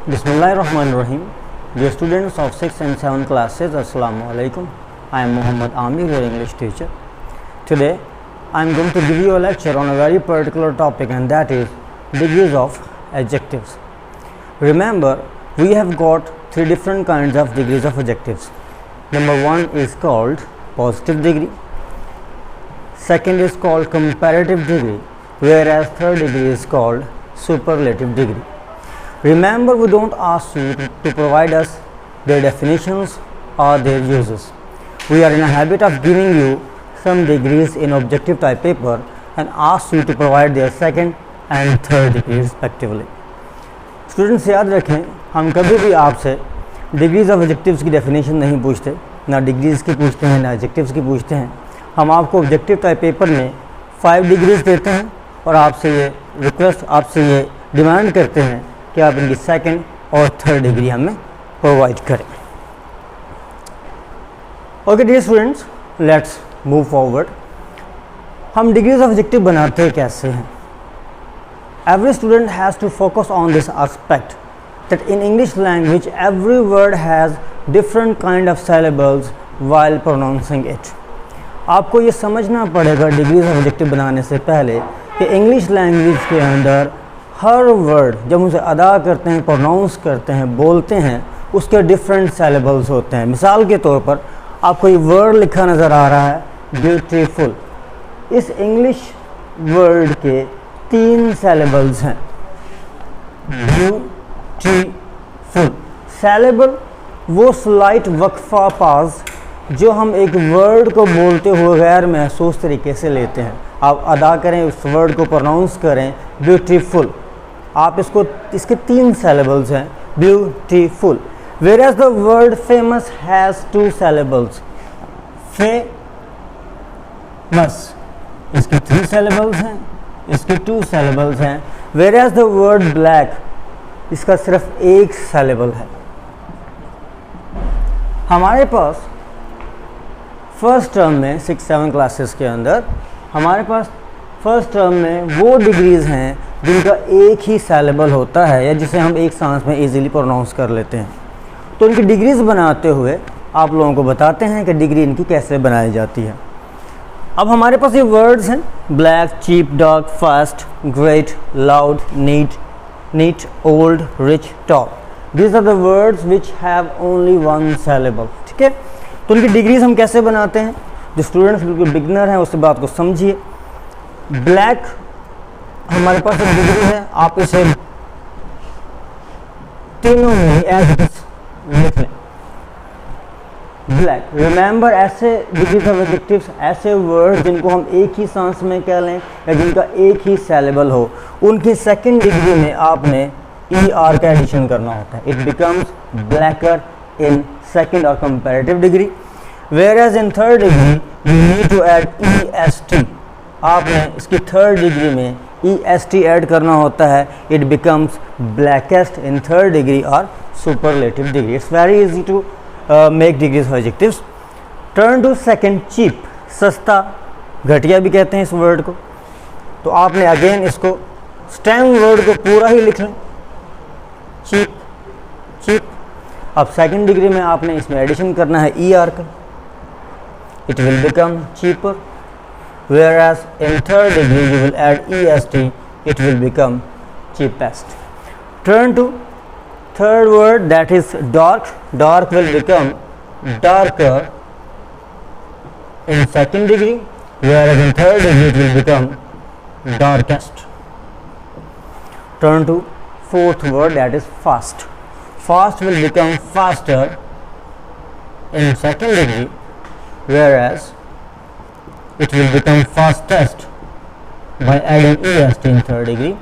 Bismillahirrahmanirrahim. Dear students of 6th and 7th classes, Assalamu alaikum. I am Muhammad Amir, your English teacher. Today, I am going to give you a lecture on a very particular topic, and that is degrees of adjectives. Remember, we have got three different kinds of degrees of adjectives. Number one is called positive degree. Second is called comparative degree, whereas third degree is called superlative degree. Remember, we don't ask you to provide us their definitions or their uses. We are in a habit of giving you some degrees in objective type paper and ask you to provide their second and third degree respectively. Students, याद रखें, हम कभी भी आपसे degrees of adjectives की definition नहीं पूछते, ना डिग्रीज की पूछते हैं ना एडजेक्टिव्स की पूछते हैं. हम आपको ऑब्जेक्टिव टाइप पेपर में 5 डिग्रीज देते हैं और आपसे ये रिक्वेस्ट, आपसे ये डिमांड करते हैं कि आप इनकी सेकंड और थर्ड डिग्री हमें प्रोवाइड करें. Okay dear students, let's move forward. हम डिग्रीज ऑफ एडजेक्टिव बनाते कैसे हैं? Every student has to focus on this aspect that in English language every word has different kind of syllables while pronouncing it. आपको ये समझना पड़ेगा degrees of adjective बनाने से पहले कि इंग्लिश लैंग्वेज के अंदर हर वर्ड जब उसे अदा करते हैं, प्रोनाउंस करते हैं, बोलते हैं, उसके डिफरेंट सिलेबल्स होते हैं. मिसाल के तौर पर आपको ये वर्ड लिखा नज़र आ रहा है ब्यूटीफुल. इस इंग्लिश वर्ड के 3 सिलेबल्स हैं. ब्यूटीफुल सिलेबल वो स्लाइट वक्फा पास जो हम एक वर्ड को बोलते हुए गैर महसूस तरीके से लेते हैं. आप अदा करें, उस वर्ड को प्रोनाउंस करें ब्यूटीफुल. आप इसके 3 सिलेबल्स हैं beautiful. whereas the word famous has 2 syllables. famous इसके 3 syllables हैं, इसके 2 syllables हैं. whereas the word black इसका सिर्फ 1 syllable है. हमारे पास फर्स्ट टर्म में 6-7 क्लासेस के अंदर हमारे पास फर्स्ट टर्म में वो डिग्रीज़ हैं जिनका एक ही सिलेबल होता है या जिसे हम एक सांस में इजीली प्रोनाउंस कर लेते हैं. तो इनकी डिग्रीज़ बनाते हुए आप लोगों को बताते हैं कि डिग्री इनकी कैसे बनाई जाती है. अब हमारे पास ये वर्ड्स हैं black, cheap, dark, fast, great, loud, neat, old, rich, top. These are the words which have only 1 syllable. ठीक है, तो उनकी डिग्रीज हम कैसे बनाते हैं? जो स्टूडेंट्स बिल्कुल बिगनर हैं उस बात को समझिए. ब्लैक हमारे पास एक डिग्री है, आप इसे तीनों में एज इट इज लिख लें. ब्लैक. रिमेंबर, ऐसे डिग्रीज ऑफ एडजेक्टिव्स, ऐसे वर्ड जिनको हम एक ही सांस में कह लें या जिनका एक ही सिलेबल हो, उनकी सेकंड डिग्री में आपने ER का एडिशन करना होता है. It becomes blacker in second or comparative degree, whereas in third degree you need to add EST. आपने इसकी थर्ड डिग्री में EST ऐड करना होता है. it becomes blackest in third degree or superlative degree. It's very easy to make degrees of adjectives. Turn to second, cheap. सस्ता, घटिया भी कहते हैं इस वर्ड को. तो आपने अगेन इसको स्टेम वर्ड को पूरा ही लिख लें, चीप, चीप. अब सेकंड डिग्री में आपने इसमें एडिशन करना है ER का. It will become cheaper. whereas in third degree you will add EST. it will become cheapest. Turn to third word, that is dark. Dark will become darker in second degree, whereas in third degree it will become darkest. Turn to fourth word, that is fast. Fast will become faster in second degree, whereas it will become fastest by adding EST in third degree.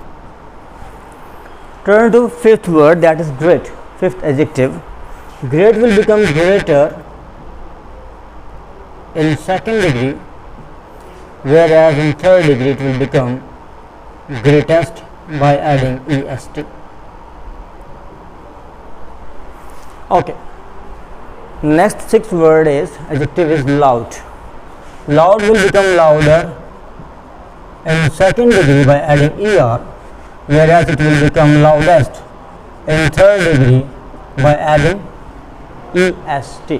Turn to fifth word, that is great. Fifth adjective, great will become greater in second degree, whereas in third degree it will become greatest by adding EST. Okay, next 6th word is adjective is loud. Loud will become louder in second degree by adding ER, whereas it will become loudest in third degree by adding est.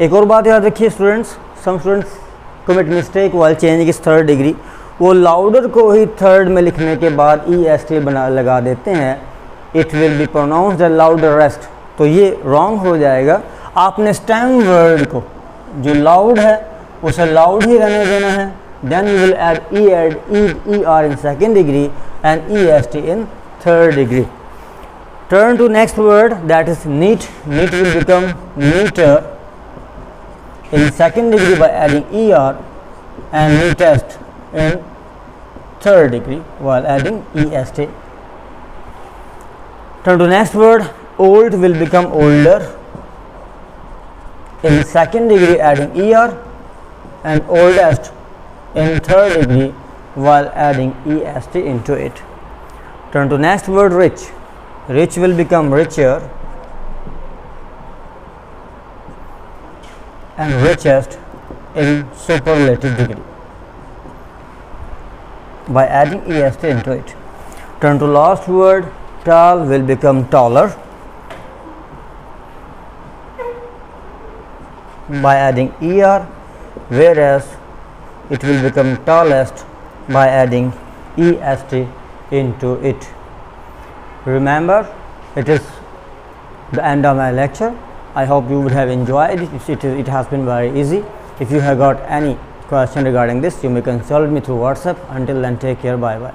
एक और बात याद रखिए students, some students commit mistake while changing its third degree. वो louder को ही third में लिखने के बाद est बना लगा देते हैं. It will be pronounced as louder rest. तो ये रॉन्ग हो जाएगा. आपने स्टेम वर्ड को जो लाउड है उसे लाउड ही रहने देना है. Then you will add er in second degree and est in third degree. Turn to next word, that is neat. Neat will become neater in second degree by adding er and neatest in third degree while adding est. Turn to next word, old will become older in second degree adding er and oldest in third degree while adding est into it. Turn to next word, rich. Rich will become richer and richest in superlative degree by adding est into it. Turn to last word, tall will become taller by adding er, whereas it will become tallest by adding est into it. Remember, it is the end of my lecture. I hope you would have enjoyed it. It has been very easy. If you have got any question regarding this, you may consult me through WhatsApp. Until then, take care. Bye bye.